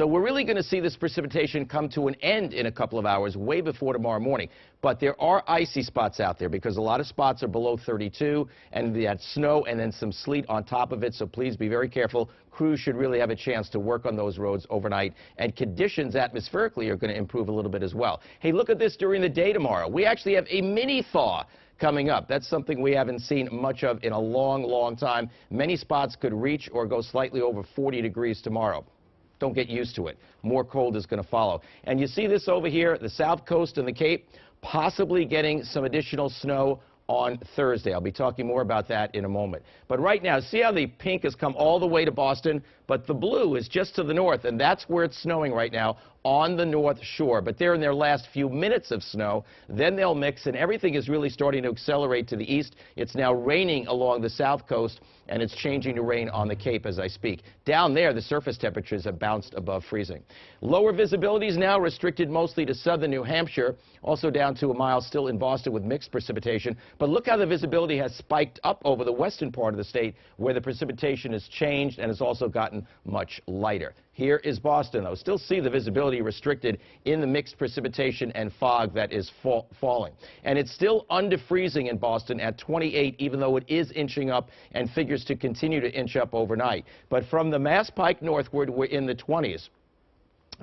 So we're really going to see this precipitation come to an end in a couple of hours, way before tomorrow morning. But there are icy spots out there because a lot of spots are below 32, and that snow and then some sleet on top of it, so please be very careful. Crews should really have a chance to work on those roads overnight, and conditions atmospherically are going to improve a little bit as well. Hey, look at this during the day tomorrow. We actually have a mini thaw coming up. That's something we haven't seen much of in a long, long time. Many spots could reach or go slightly over 40 degrees tomorrow. Don't get used to it. More cold is going to follow. And you see this over here, the South Coast and the Cape, possibly getting some additional snow on Thursday. I'll be talking more about that in a moment. But right now, see how the pink has come all the way to Boston, but the blue is just to the north, and that's where it's snowing right now on the North Shore. But they're in their last few minutes of snow. Then they'll mix, and everything is really starting to accelerate to the east. It's now raining along the South Coast, and it's changing to rain on the Cape as I speak. Down there, the surface temperatures have bounced above freezing. Lower visibility is now restricted mostly to southern New Hampshire, also down to a mile still in Boston with mixed precipitation. But look how the visibility has spiked up over the western part of the state, where the precipitation has changed and has also gotten much lighter. Here is Boston, though. Still see the visibility restricted in the mixed precipitation and fog that is falling. And it's still under freezing in Boston at 28, even though it is inching up and figures to continue to inch up overnight. But from the Mass Pike northward, we're in the 20s.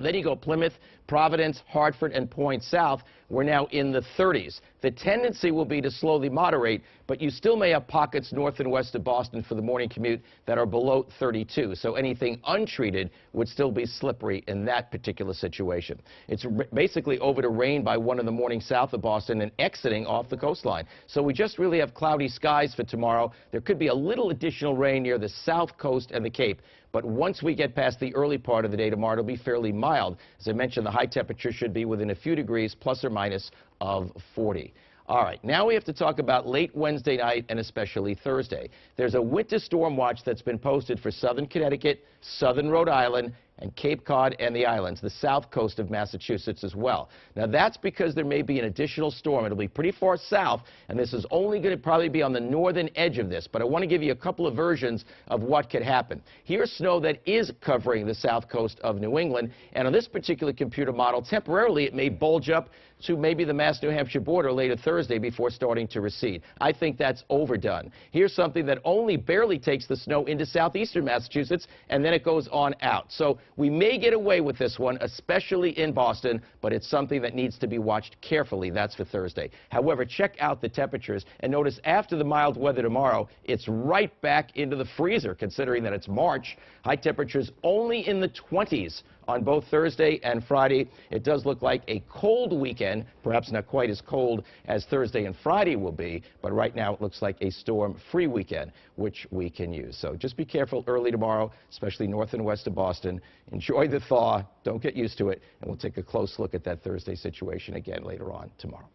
Then you go Plymouth, Providence, Hartford, and Point South. We're now in the 30s. The tendency will be to slowly moderate, but you still may have pockets north and west of Boston for the morning commute that are below 32. So anything untreated would still be slippery in that particular situation. It's basically over to rain by 1 in the morning south of Boston and exiting off the coastline. So we just really have cloudy skies for tomorrow. There could be a little additional rain near the South Coast and the Cape. But once we get past the early part of the day tomorrow, it'll be fairly mild. As I mentioned, the high temperature should be within a few degrees, plus or minus, of 40. All right, now we have to talk about late Wednesday night and especially Thursday. There's a winter storm watch that's been posted for southern Connecticut, southern Rhode Island, and Cape Cod and the islands, the south coast of Massachusetts as well. Now, that's because there may be an additional storm. It'll be pretty far south, and this is only going to probably be on the northern edge of this. But I want to give you a couple of versions of what could happen. Here's snow that is covering the south coast of New England, and on this particular computer model, temporarily it may bulge up to maybe the Mass-New Hampshire border later Thursday before starting to recede. I think that's overdone. Here's something that only barely takes the snow into southeastern Massachusetts, and then it goes on out. So we may get away with this one, especially in Boston, but it's something that needs to be watched carefully. That's for Thursday. However, check out the temperatures, and notice after the mild weather tomorrow, it's right back into the freezer, considering that it's March. High temperatures only in the 20s on both Thursday and Friday. It does look like a cold weekend, perhaps not quite as cold as Thursday and Friday will be, but right now it looks like a storm-free weekend, which we can use. So just be careful early tomorrow, especially north and west of Boston. Enjoy the thaw. Don't get used to it, and we'll take a close look at that Thursday situation again later on tomorrow.